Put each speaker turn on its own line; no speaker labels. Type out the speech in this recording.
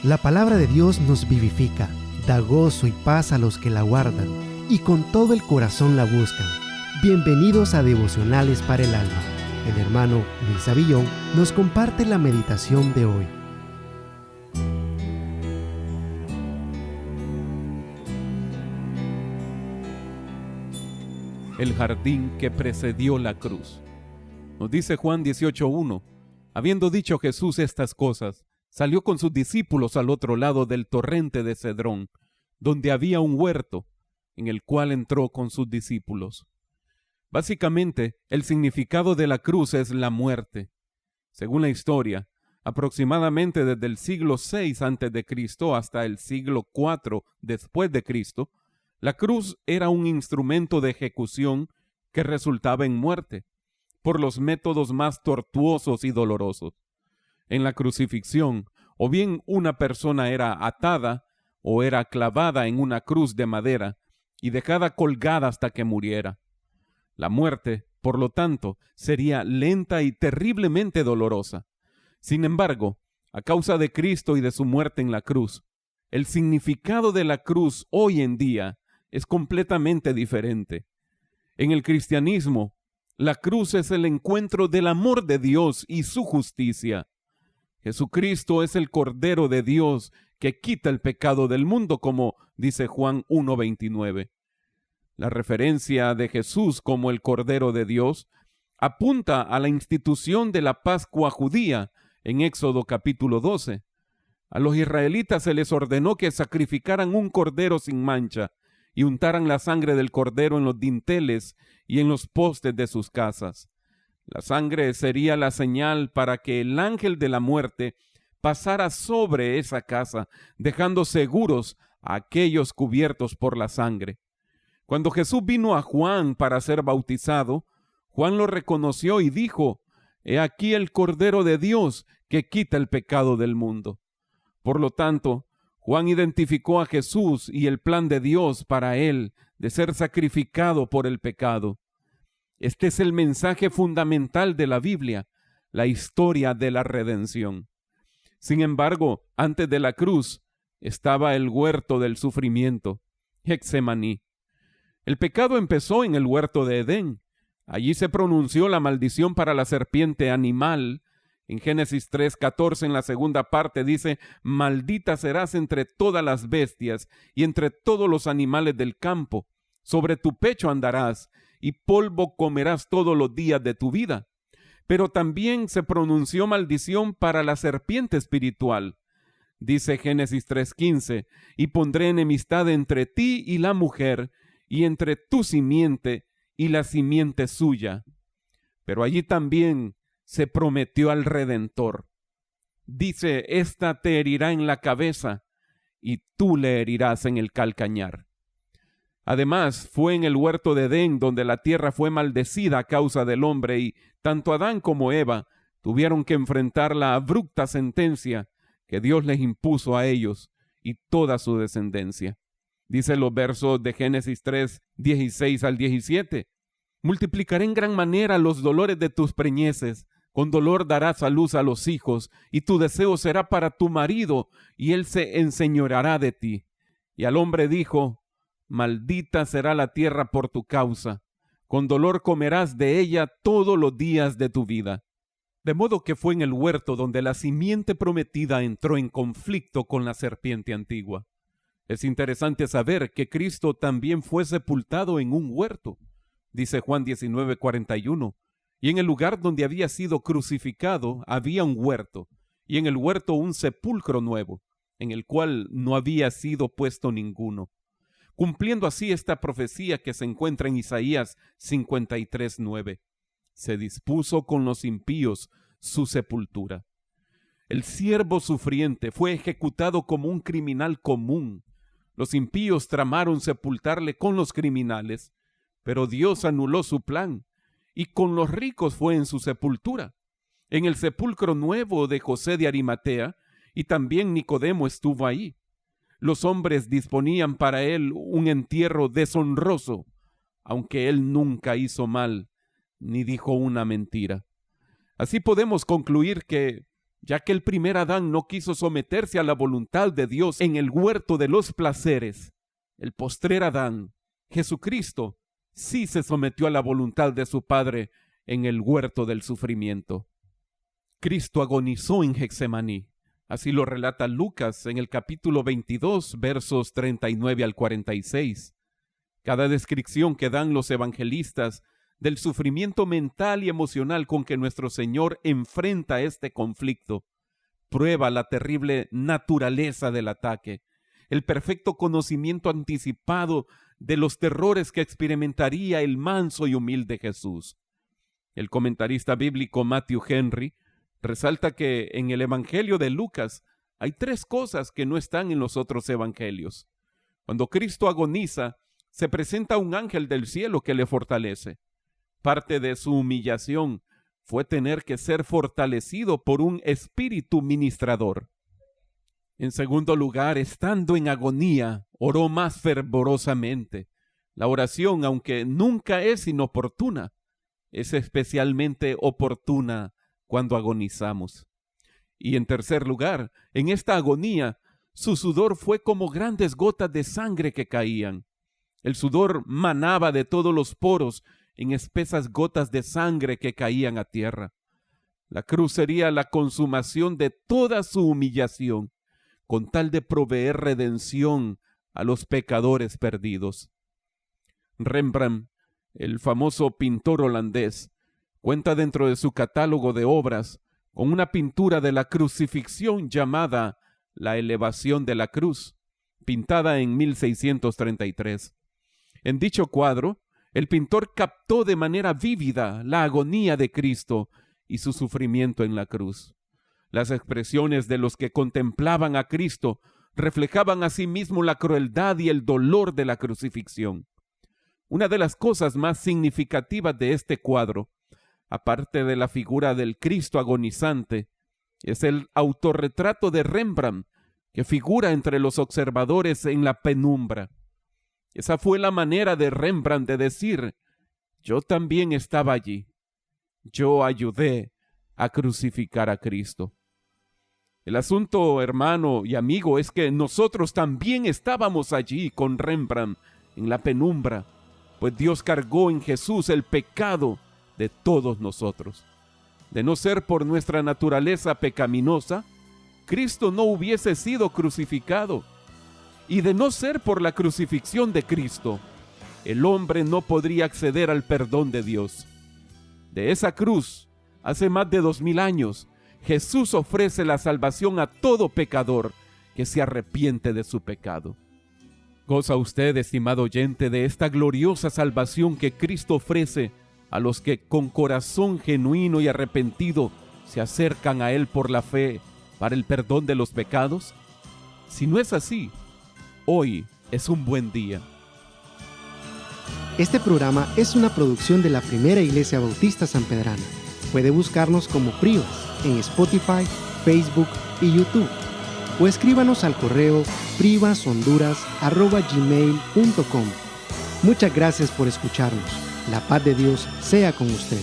La palabra de Dios nos vivifica, da gozo y paz a los que la guardan y con todo el corazón la buscan. Bienvenidos a Devocionales para el Alma. El hermano Luis Avillón nos comparte la meditación de hoy.
El jardín que precedió la cruz. Nos dice Juan 18:1, habiendo dicho Jesús estas cosas, salió con sus discípulos al otro lado del torrente de Cedrón, donde había un huerto, en el cual entró con sus discípulos. Básicamente, el significado de la cruz es la muerte. Según la historia, aproximadamente desde el siglo VI a.C. hasta el siglo IV después de Cristo, la cruz era un instrumento de ejecución que resultaba en muerte, por los métodos más tortuosos y dolorosos. En la crucifixión, o bien una persona era atada o era clavada en una cruz de madera y dejada colgada hasta que muriera. La muerte, por lo tanto, sería lenta y terriblemente dolorosa. Sin embargo, a causa de Cristo y de su muerte en la cruz, el significado de la cruz hoy en día es completamente diferente. En el cristianismo, la cruz es el encuentro del amor de Dios y su justicia. Jesucristo es el Cordero de Dios que quita el pecado del mundo, como dice Juan 1:29. La referencia de Jesús como el Cordero de Dios apunta a la institución de la Pascua judía en Éxodo capítulo 12. A los israelitas se les ordenó que sacrificaran un cordero sin mancha y untaran la sangre del cordero en los dinteles y en los postes de sus casas. La sangre sería la señal para que el ángel de la muerte pasara sobre esa casa, dejando seguros a aquellos cubiertos por la sangre. Cuando Jesús vino a Juan para ser bautizado, Juan lo reconoció y dijo: «He aquí el Cordero de Dios que quita el pecado del mundo». Por lo tanto, Juan identificó a Jesús y el plan de Dios para él de ser sacrificado por el pecado. Este es el mensaje fundamental de la Biblia, la historia de la redención. Sin embargo, antes de la cruz estaba el huerto del sufrimiento, Getsemaní. El pecado empezó en el huerto de Edén. Allí se pronunció la maldición para la serpiente animal. En Génesis 3:14, en la segunda parte, dice: «Maldita serás entre todas las bestias y entre todos los animales del campo. Sobre tu pecho andarás, y polvo comerás todos los días de tu vida». Pero también se pronunció maldición para la serpiente espiritual. Dice Génesis 3:15: «Y pondré enemistad entre ti y la mujer, y entre tu simiente y la simiente suya». Pero allí también se prometió al Redentor. Dice: «Esta te herirá en la cabeza, y tú le herirás en el calcañar». Además, fue en el huerto de Edén donde la tierra fue maldecida a causa del hombre, y tanto Adán como Eva tuvieron que enfrentar la abrupta sentencia que Dios les impuso a ellos y toda su descendencia. Dice los versos de Génesis 3:16 al 17: «Multiplicaré en gran manera los dolores de tus preñeces, con dolor darás a luz a los hijos, y tu deseo será para tu marido, y él se enseñoreará de ti». Y al hombre dijo: «Maldita será la tierra por tu causa, con dolor comerás de ella todos los días de tu vida». De modo que fue en el huerto donde la simiente prometida entró en conflicto con la serpiente antigua. Es interesante saber que Cristo también fue sepultado en un huerto. Dice Juan 19:41, «Y en el lugar donde había sido crucificado había un huerto, y en el huerto un sepulcro nuevo, en el cual no había sido puesto ninguno», cumpliendo así esta profecía que se encuentra en Isaías 53:9. Se dispuso con los impíos su sepultura. El siervo sufriente fue ejecutado como un criminal común. Los impíos tramaron sepultarle con los criminales, pero Dios anuló su plan, y con los ricos fue en su sepultura, en el sepulcro nuevo de José de Arimatea, y también Nicodemo estuvo ahí. Los hombres disponían para él un entierro deshonroso, aunque él nunca hizo mal ni dijo una mentira. Así podemos concluir que ya que el primer Adán no quiso someterse a la voluntad de Dios en el huerto de los placeres. El postrer Adán, Jesucristo, sí se sometió a la voluntad de su Padre en el huerto del sufrimiento. Cristo agonizó en Getsemaní. Así lo relata Lucas en el capítulo 22, versos 39 al 46. Cada descripción que dan los evangelistas del sufrimiento mental y emocional con que nuestro Señor enfrenta este conflicto prueba la terrible naturaleza del ataque, el perfecto conocimiento anticipado de los terrores que experimentaría el manso y humilde Jesús. El comentarista bíblico Matthew Henry resalta que en el Evangelio de Lucas hay 3 cosas que no están en los otros evangelios. Cuando Cristo agoniza, se presenta un ángel del cielo que le fortalece. Parte de su humillación fue tener que ser fortalecido por un espíritu ministrador. En segundo lugar, estando en agonía, oró más fervorosamente. La oración, aunque nunca es inoportuna, es especialmente oportuna cuando agonizamos. Y en tercer lugar, en esta agonía, su sudor fue como grandes gotas de sangre que caían. El sudor manaba de todos los poros en espesas gotas de sangre que caían a tierra. La cruz sería la consumación de toda su humillación, con tal de proveer redención a los pecadores perdidos. Rembrandt, el famoso pintor holandés, cuenta dentro de su catálogo de obras con una pintura de la crucifixión llamada La elevación de la cruz, pintada en 1633. En dicho cuadro, el pintor captó de manera vívida la agonía de Cristo y su sufrimiento en la cruz. Las expresiones de los que contemplaban a Cristo reflejaban asimismo la crueldad y el dolor de la crucifixión. Una de las cosas más significativas de este cuadro, aparte de la figura del Cristo agonizante, es el autorretrato de Rembrandt, que figura entre los observadores en la penumbra. Esa fue la manera de Rembrandt de decir: yo también estaba allí. Yo ayudé a crucificar a Cristo. El asunto, hermano y amigo, es que nosotros también estábamos allí con Rembrandt en la penumbra, pues Dios cargó en Jesús el pecado de todos nosotros. De no ser por nuestra naturaleza pecaminosa, Cristo no hubiese sido crucificado. Y de no ser por la crucifixión de Cristo, el hombre no podría acceder al perdón de Dios. De esa cruz, hace más de 2000 años, Jesús ofrece la salvación a todo pecador que se arrepiente de su pecado. ¿Goza usted, estimado oyente, de esta gloriosa salvación que Cristo ofrece a los que con corazón genuino y arrepentido se acercan a Él por la fe para el perdón de los pecados? Si no es así, hoy es un buen día.
Este programa es una producción de la Primera Iglesia Bautista Sanpedrana. Puede buscarnos como Privas en Spotify, Facebook y YouTube. O escríbanos al correo privashonduras@gmail.com. Muchas gracias por escucharnos. La paz de Dios sea con usted.